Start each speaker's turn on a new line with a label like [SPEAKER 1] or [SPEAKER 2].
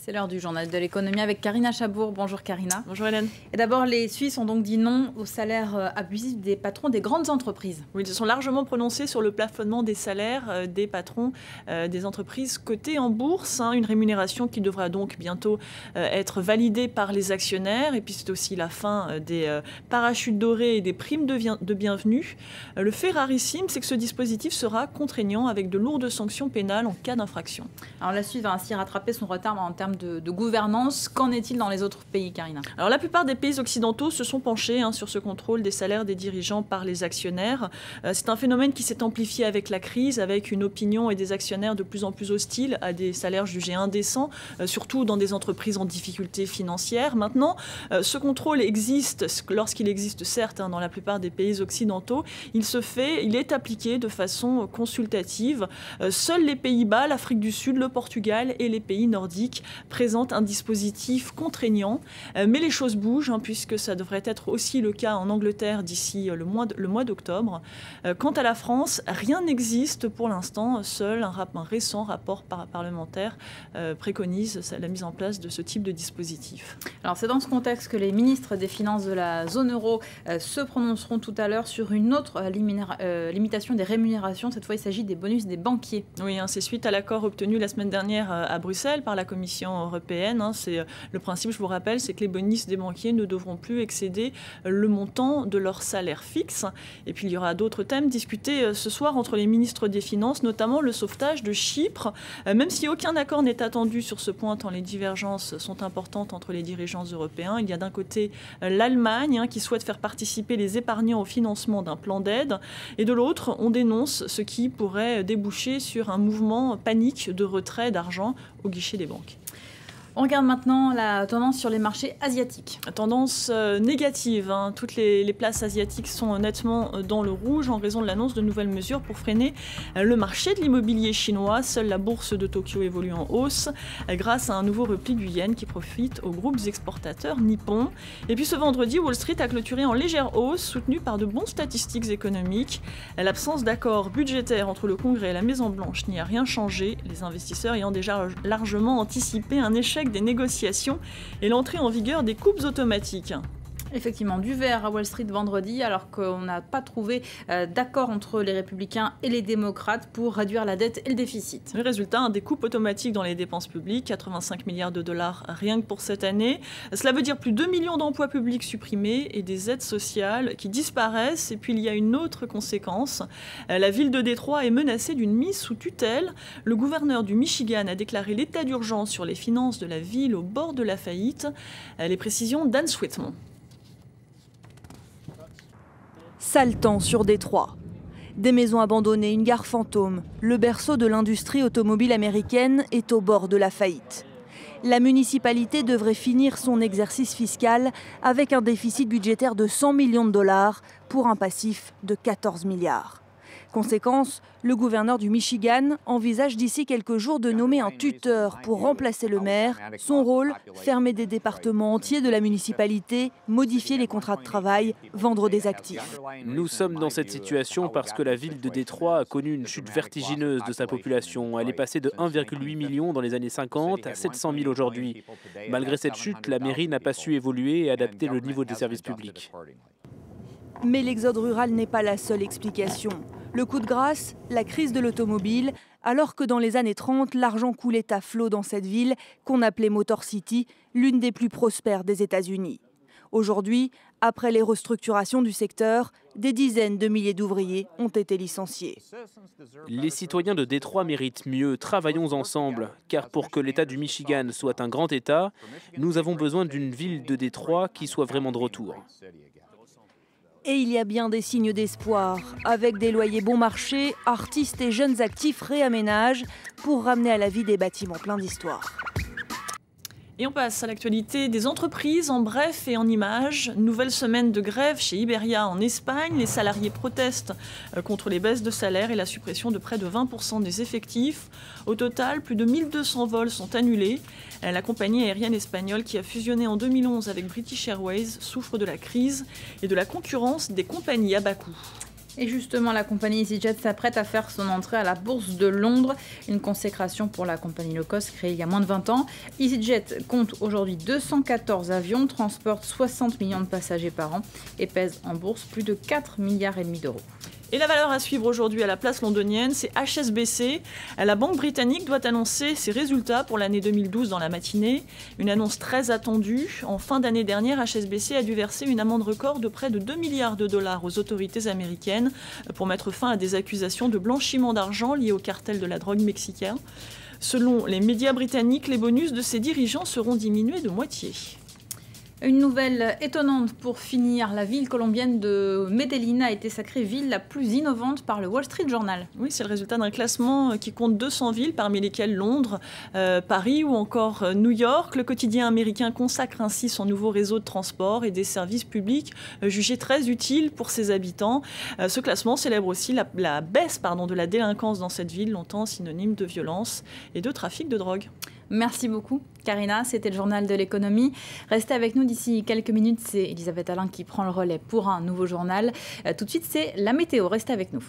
[SPEAKER 1] C'est l'heure du journal de l'économie avec Karina Chabour. Bonjour Karina.
[SPEAKER 2] Bonjour Hélène.
[SPEAKER 1] Et d'abord, les Suisses ont donc dit non au salaire abusif des patrons des grandes entreprises.
[SPEAKER 2] Oui, ils se sont largement prononcés sur le plafonnement des salaires des patrons des entreprises cotées en bourse. Une rémunération qui devra donc bientôt être validée par les actionnaires. Et puis c'est aussi la fin des parachutes dorés et des primes de bienvenue. Le fait rarissime, c'est que ce dispositif sera contraignant avec de lourdes sanctions pénales en cas d'infraction.
[SPEAKER 1] Alors la Suisse va ainsi rattraper son retard en termes de gouvernance. Qu'en est-il dans les autres pays, Karina?
[SPEAKER 2] Alors la plupart des pays occidentaux se sont penchés sur ce contrôle des salaires des dirigeants par les actionnaires. C'est un phénomène qui s'est amplifié avec la crise, avec une opinion et des actionnaires de plus en plus hostiles à des salaires jugés indécents, surtout dans des entreprises en difficulté financière. Maintenant, ce contrôle existe, lorsqu'il existe certes dans la plupart des pays occidentaux, il est appliqué de façon consultative. Seuls les Pays-Bas, l'Afrique du Sud, le Portugal et les pays nordiques présente un dispositif contraignant, mais les choses bougent puisque ça devrait être aussi le cas en Angleterre d'ici le mois d'octobre. Quant à la France, rien n'existe pour l'instant, seul un récent rapport parlementaire préconise la mise en place de ce type de dispositif.
[SPEAKER 1] Alors c'est dans ce contexte que les ministres des Finances de la zone euro se prononceront tout à l'heure sur une autre limitation des rémunérations. Cette fois, il s'agit des bonus des banquiers.
[SPEAKER 2] Oui, c'est suite à l'accord obtenu la semaine dernière à Bruxelles par la Commission européenne. C'est le principe, je vous rappelle, c'est que les bonus des banquiers ne devront plus excéder le montant de leur salaire fixe. Et puis il y aura d'autres thèmes discutés ce soir entre les ministres des Finances, notamment le sauvetage de Chypre. Même si aucun accord n'est attendu sur ce point, tant les divergences sont importantes entre les dirigeants européens. Il y a d'un côté l'Allemagne qui souhaite faire participer les épargnants au financement d'un plan d'aide. Et de l'autre, on dénonce ce qui pourrait déboucher sur un mouvement panique de retrait d'argent au guichet des banques.
[SPEAKER 1] On regarde maintenant la tendance sur les marchés asiatiques.
[SPEAKER 2] Tendance négative. Toutes les places asiatiques sont nettement dans le rouge en raison de l'annonce de nouvelles mesures pour freiner le marché de l'immobilier chinois. Seule la bourse de Tokyo évolue en hausse grâce à un nouveau repli du yen qui profite aux groupes exportateurs nippons. Et puis ce vendredi, Wall Street a clôturé en légère hausse, soutenue par de bonnes statistiques économiques. L'absence d'accord budgétaire entre le Congrès et la Maison-Blanche n'y a rien changé, les investisseurs ayant déjà largement anticipé un échec des négociations et l'entrée en vigueur des coupes automatiques.
[SPEAKER 1] Effectivement, du vert à Wall Street vendredi, alors qu'on n'a pas trouvé d'accord entre les républicains et les démocrates pour réduire la dette et le déficit.
[SPEAKER 2] Le résultat, des coupes automatiques dans les dépenses publiques, 85 milliards de dollars rien que pour cette année. Cela veut dire plus de 2 millions d'emplois publics supprimés et des aides sociales qui disparaissent. Et puis il y a une autre conséquence. La ville de Détroit est menacée d'une mise sous tutelle. Le gouverneur du Michigan a déclaré l'état d'urgence sur les finances de la ville au bord de la faillite. Les précisions d'Anne Sweetmont.
[SPEAKER 3] Sale temps sur Détroit. Des maisons abandonnées, une gare fantôme, le berceau de l'industrie automobile américaine est au bord de la faillite. La municipalité devrait finir son exercice fiscal avec un déficit budgétaire de 100 millions de dollars pour un passif de 14 milliards. Conséquence, le gouverneur du Michigan envisage d'ici quelques jours de nommer un tuteur pour remplacer le maire. Son rôle, fermer des départements entiers de la municipalité, modifier les contrats de travail, vendre des actifs.
[SPEAKER 4] Nous sommes dans cette situation parce que la ville de Détroit a connu une chute vertigineuse de sa population. Elle est passée de 1,8 million dans les années 50 à 700 000 aujourd'hui. Malgré cette chute, la mairie n'a pas su évoluer et adapter le niveau des services publics.
[SPEAKER 3] Mais l'exode rural n'est pas la seule explication. Le coup de grâce, la crise de l'automobile, alors que dans les années 30, l'argent coulait à flot dans cette ville qu'on appelait Motor City, l'une des plus prospères des États-Unis. Aujourd'hui, après les restructurations du secteur, des dizaines de milliers d'ouvriers ont été licenciés.
[SPEAKER 4] Les citoyens de Détroit méritent mieux. Travaillons ensemble, car pour que l'État du Michigan soit un grand État, nous avons besoin d'une ville de Détroit qui soit vraiment de retour.
[SPEAKER 3] Et il y a bien des signes d'espoir. Avec des loyers bon marché, artistes et jeunes actifs réaménagent pour ramener à la vie des bâtiments pleins d'histoire.
[SPEAKER 2] Et on passe à l'actualité des entreprises en bref et en images. Nouvelle semaine de grève chez Iberia en Espagne. Les salariés protestent contre les baisses de salaire et la suppression de près de 20% des effectifs. Au total, plus de 1200 vols sont annulés. La compagnie aérienne espagnole qui a fusionné en 2011 avec British Airways souffre de la crise et de la concurrence des compagnies à bas coût.
[SPEAKER 1] Et justement, la compagnie EasyJet s'apprête à faire son entrée à la bourse de Londres, une consécration pour la compagnie low cost créée il y a moins de 20 ans. EasyJet compte aujourd'hui 214 avions, transporte 60 millions de passagers par an et pèse en bourse plus de 4,5 milliards d'euros.
[SPEAKER 2] Et la valeur à suivre aujourd'hui à la place londonienne, c'est HSBC. La banque britannique doit annoncer ses résultats pour l'année 2012 dans la matinée. Une annonce très attendue. En fin d'année dernière, HSBC a dû verser une amende record de près de 2 milliards de dollars aux autorités américaines pour mettre fin à des accusations de blanchiment d'argent liées au cartel de la drogue mexicain. Selon les médias britanniques, les bonus de ses dirigeants seront diminués de moitié.
[SPEAKER 1] Une nouvelle étonnante pour finir. La ville colombienne de Medellín a été sacrée ville la plus innovante par le Wall Street Journal.
[SPEAKER 2] Oui, c'est le résultat d'un classement qui compte 200 villes, parmi lesquelles Londres, Paris ou encore New York. Le quotidien américain consacre ainsi son nouveau réseau de transport et des services publics jugés très utiles pour ses habitants. Ce classement célèbre aussi la baisse de la délinquance dans cette ville, longtemps synonyme de violence et de trafic de drogue.
[SPEAKER 1] Merci beaucoup, Karina. C'était le journal de l'économie. Restez avec nous d'ici quelques minutes. C'est Elisabeth Alain qui prend le relais pour un nouveau journal. Tout de suite, c'est la météo. Restez avec nous.